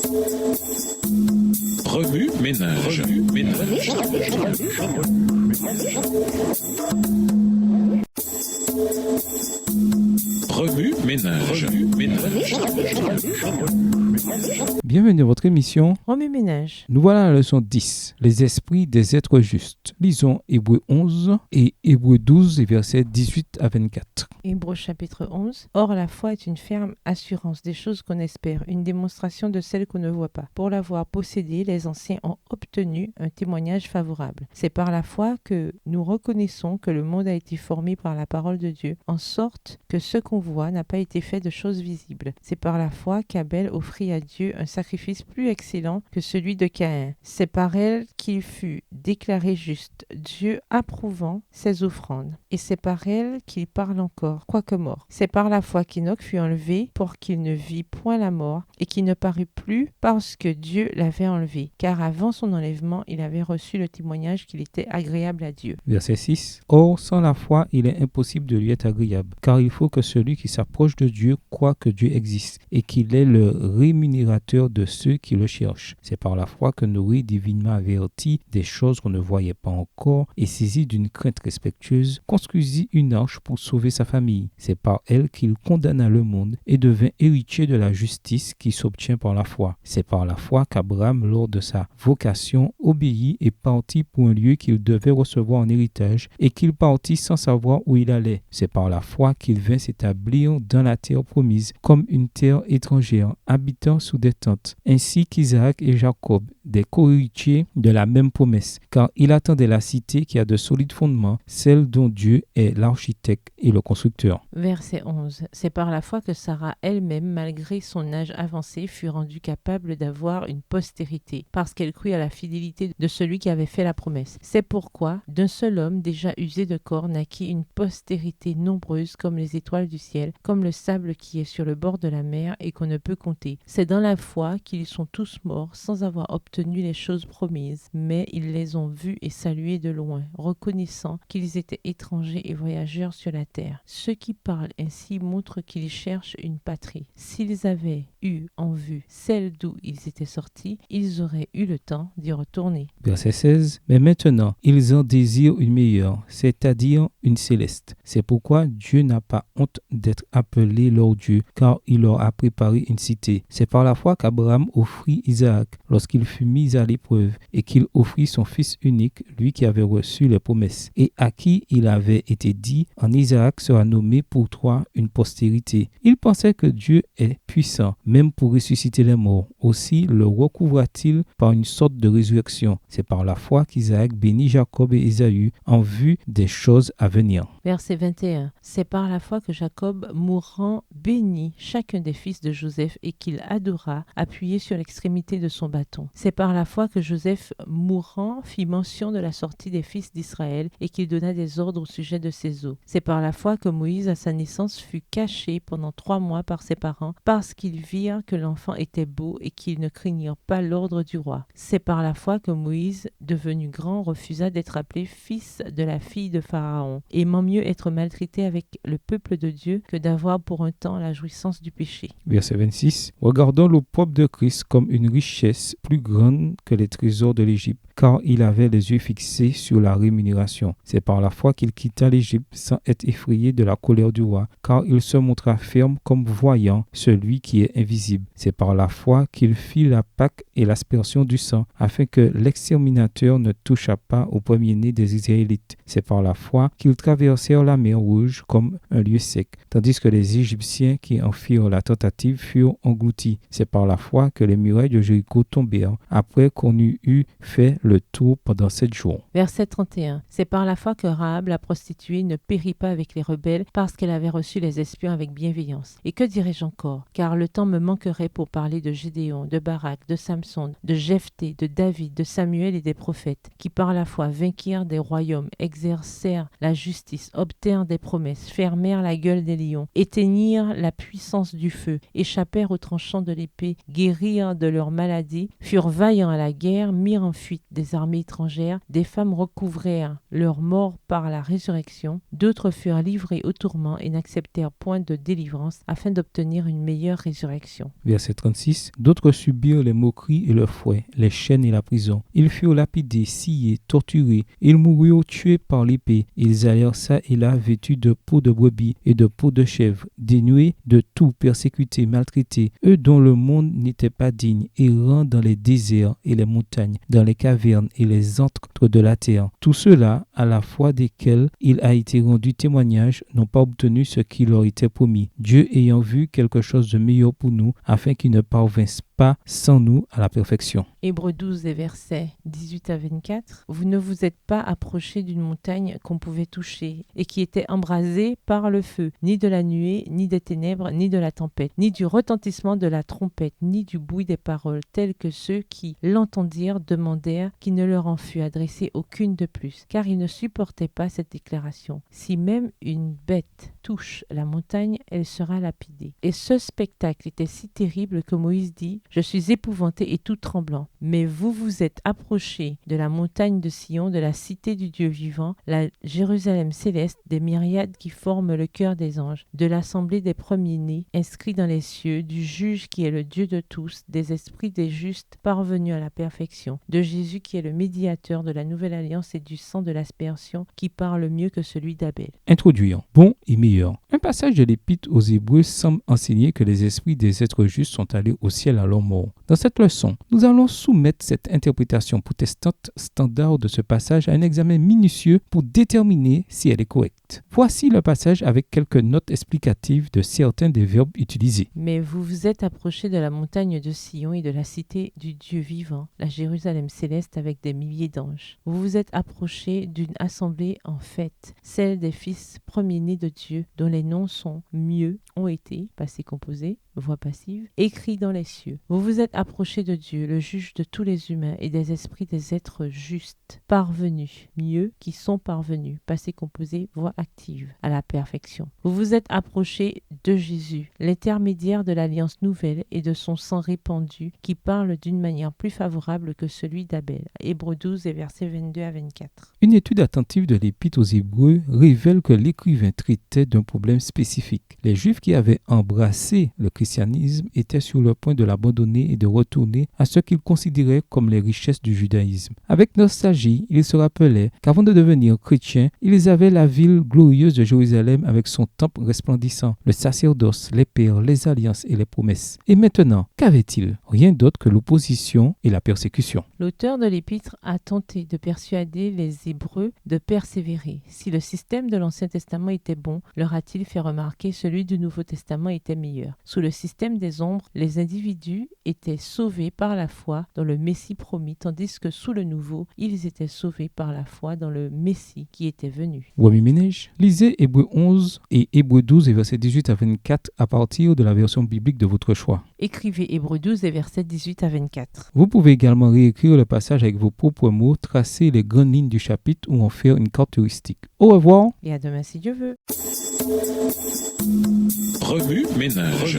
Remue ménage. Remue ménage. Bienvenue à votre émission Remue ménage. Nous voilà à la leçon 10, les esprits des êtres justes. Lisons Hébreux 11 et Hébreux 12 et versets 18 à 24. Hébreux chapitre 11. Or, la foi est une ferme assurance des choses qu'on espère, une démonstration de celles qu'on ne voit pas. Pour l'avoir possédée, les anciens ont obtenu un témoignage favorable. C'est par la foi que nous reconnaissons que le monde a été formé par la parole de Dieu, en sorte que ce qu'on voit n'a pas été fait de choses visibles. C'est par la foi qu'Abel offrit à Dieu un sacrifice plus excellent que celui de Caïn. C'est par elle qu'il fut déclaré juste, Dieu approuvant ses offrandes. Et c'est par elle qu'il parle encore, quoique mort. C'est par la foi qu'Enoch fut enlevé pour qu'il ne vit point la mort et qu'il ne parut plus parce que Dieu l'avait enlevé. Car avant son enlèvement, il avait reçu le témoignage qu'il était agréable à Dieu. Verset 6. Or, sans la foi, il est impossible de lui être agréable, car il faut que celui qui s'approche de Dieu croit que Dieu existe et qu'il est le rémunérateur de ceux qui le cherchent. C'est par la foi que Noé, divinement averti des choses qu'on ne voyait pas encore et saisi d'une crainte respectueuse, construisit une arche pour sauver sa famille. C'est par elle qu'il condamna le monde et devint héritier de la justice qui s'obtient par la foi. C'est par la foi qu'Abraham, lors de sa vocation, obéit et partit pour un lieu qu'il devait recevoir en héritage et qu'il partit sans savoir où il allait. C'est par la foi qu'il vint s'établir dans la terre promise comme une terre étrangère, habitant sous des tentes, ainsi qu'Isaac et Jacob, des co-héritiers de la même promesse, car il attendait la cité qui a de solides fondements, celle dont Dieu est l'architecte et le constructeur. Verset 11. C'est par la foi que Sarah elle-même, malgré son âge avancé, fut rendue capable d'avoir une postérité, parce qu'elle crut à la fidélité de celui qui avait fait la promesse. C'est pourquoi, d'un seul homme déjà usé de corps, naquit une postérité nombreuse comme les étoiles du ciel, comme le sable qui est sur le bord de la mer et qu'on ne peut compter. C'est dans la foi qu'ils sont tous morts sans avoir obtenu les choses promises, mais ils les ont vus et salués de loin, reconnaissant qu'ils étaient étrangers et voyageurs sur la terre. Ceux qui parlent ainsi montrent qu'ils cherchent une patrie. S'ils avaient eu en vue celle d'où ils étaient sortis, ils auraient eu le temps d'y retourner. Verset 16. Mais maintenant, ils en désirent une meilleure, c'est-à-dire une céleste. C'est pourquoi Dieu n'a pas honte d'être appelé leur Dieu, car il leur a préparé une cité. C'est par la foi qu'Abraham offrit Isaac lorsqu'il fut mis à l'épreuve et qu'il offrit son fils unique, lui qui avait reçu les promesses, et à qui il avait été dit, en Isaac sera nommé pour toi une postérité. Il pensait que Dieu est puissant, même pour ressusciter les morts. Aussi le recouvra-t-il par une sorte de résurrection. C'est par la foi qu'Isaac bénit Jacob et Ésaü en vue des choses à venir. Verset 21. C'est par la foi que Jacob, mourant, bénit chacun des fils de Joseph et qu'il adora, appuyé sur l'extrémité de son bâton. C'est par la foi que Joseph, mourant, fit mention de la sortie des fils d'Israël et qu'il donna des ordres au sujet de ses os. C'est par la foi que Moïse, à sa naissance, fut caché pendant 3 mois par ses parents, parce qu'ils virent que l'enfant était beau et qu'ils ne craignirent pas l'ordre du roi. C'est par la foi que Moïse, devenu grand, refusa d'être appelé fils de la fille de Pharaon, aimant mieux être maltraité avec le peuple de Dieu que d'avoir pour un temps la jouissance du péché. Verset 26. Regardons l'opprobre de Christ comme une richesse plus grande que les trésors de l'Égypte, car il avait les yeux fixés sur la rémunération. C'est par la foi qu'il quitta l'Égypte sans être effrayé de la colère du roi, car il se montra ferme comme voyant celui qui est invisible. C'est par la foi qu'il fit la Pâque et l'aspersion du sang, afin que l'exterminateur ne touchât pas au premier-né des Israélites. C'est par la foi qu'ils traversèrent la mer Rouge comme un lieu sec, tandis que les Égyptiens qui en firent la tentative furent engloutis. C'est par la foi que les murailles de Jéricho tombèrent, après qu'on eut fait le tour pendant 7 jours. Verset 31. C'est par la foi que Rahab, la prostituée, ne périt pas avec les rebelles, parce qu'elle avait reçu les espions avec bienveillance. Et que dirais-je encore? Car le temps me manquerait pour parler de Gédéon, de Barak, de Samson, de Jephthé, de David, de Samuel et des prophètes, qui par la foi vainquirent des royaumes, exercèrent la justice, obtinrent des promesses, fermèrent la gueule des lions, éteignirent la puissance du feu, échappèrent aux tranchants de l'épée, guérirent de leurs maladies, furent vaillants à la guerre, mirent en fuite des armées étrangères, des femmes recouvrèrent leur mort par la résurrection, d'autres furent livrés au tourment et n'acceptèrent point de délivrance afin d'obtenir une meilleure résurrection. Verset 36. D'autres subirent les moqueries et le fouet, les chaînes et la prison. Ils furent lapidés, sciés, torturés. Ils moururent tués par l'épée. Ils allèrent çà et là vêtus de peau de brebis et de peau de chèvre, dénués de tout, persécutés, maltraités, eux dont le monde n'était pas digne, errant dans les déserts et les montagnes, dans les cavernes et les antres de la terre. Tous ceux-là, à la foi desquels il a été rendu témoignage, n'ont pas obtenu ce qui leur était promis. Dieu ayant vu quelque chose de meilleur pour nous, afin qu'ils ne parvinssent pas sans nous à la perfection. Hébreux 12, des versets 18 à 24. Vous ne vous êtes pas approchés d'une montagne qu'on pouvait toucher et qui était embrasée par le feu, ni de la nuée, ni des ténèbres, ni de la tempête, ni du retentissement de la trompette, ni du bruit des paroles, tels que ceux qui l'entendirent demandèrent qu'il ne leur en fût adressé aucune de plus, car ils ne supportaient pas cette déclaration. Si même une bête touche la montagne, elle sera lapidée. Et ce spectacle était si terrible que Moïse dit « Je suis épouvanté et tout tremblant. Mais vous vous êtes approchés de la montagne de Sion, de la cité du Dieu vivant, la Jérusalem céleste, des myriades qui forment le cœur des anges, de l'assemblée des premiers-nés, inscrits dans les cieux, du juge qui est le Dieu de tous, des esprits des justes parvenus à la perfection, de Jésus qui est le médiateur de la nouvelle alliance et du sang de l'aspersion qui parle mieux que celui d'Abel. » Introduisant, bon et meilleur. Un passage de l'Épître aux Hébreux semble enseigner que les esprits des êtres justes sont allés au ciel à leur mort. Dans cette leçon, nous allons soumettre cette interprétation protestante standard de ce passage à un examen minutieux pour déterminer si elle est correcte. Voici le passage avec quelques notes explicatives de certains des verbes utilisés. Mais vous vous êtes approchés de la montagne de Sion et de la cité du Dieu vivant, la Jérusalem céleste avec des milliers d'anges. Vous vous êtes approchés d'une assemblée en fête, celle des fils premiers-nés de Dieu, dont les noms sont mieux, ont été, passé composé, voix passive, écrits dans les cieux. Vous vous êtes approchés de Dieu, le juge de tous les humains et des esprits des êtres justes, parvenus, mieux, qui sont parvenus, passé composé, voix active, à la perfection. Vous vous êtes approchés de Jésus, l'intermédiaire de l'alliance nouvelle et de son sang répandu, qui parle d'une manière plus favorable que celui d'Abel. Hébreux 12 et versets 22 à 24. Une étude attentive de l'Épître aux Hébreux révèle que l'écrivain traitait d'un problème spécifique. Les Juifs qui avaient embrassé le christianisme étaient sur le point de l'abandonner et de retourner à ce qu'ils considéraient comme les richesses du judaïsme. Avec nostalgie, ils se rappelaient qu'avant de devenir chrétiens, ils avaient la ville glorieuse de Jérusalem avec son temple resplendissant, le sacerdoce, les pères, les alliances et les promesses. Et maintenant, qu'avait-il? Rien d'autre que l'opposition et la persécution. L'auteur de l'Épître a tenté de persuader les Hébreux de persévérer. Si le système de l'Ancien Testament était bon, leur a-t-il fait remarquer celui du Nouveau Testament était meilleur. Sous le système des ombres, les individus étaient sauvés par la foi dans le Messie promis, tandis que sous le Nouveau, ils étaient sauvés par la foi dans le Messie qui était venu. Wami Ménage, lisez Hébreux 11 et Hébreux 12 et versets 18 à 24 à partir de la version biblique de votre choix. Écrivez Hébreux 12 et versets 18 à 24. Vous pouvez également réécrire le passage avec vos propres mots, tracer les grandes lignes du chapitre ou en faire une carte touristique. Au revoir Et à demain si Dieu veut. Remue ménage.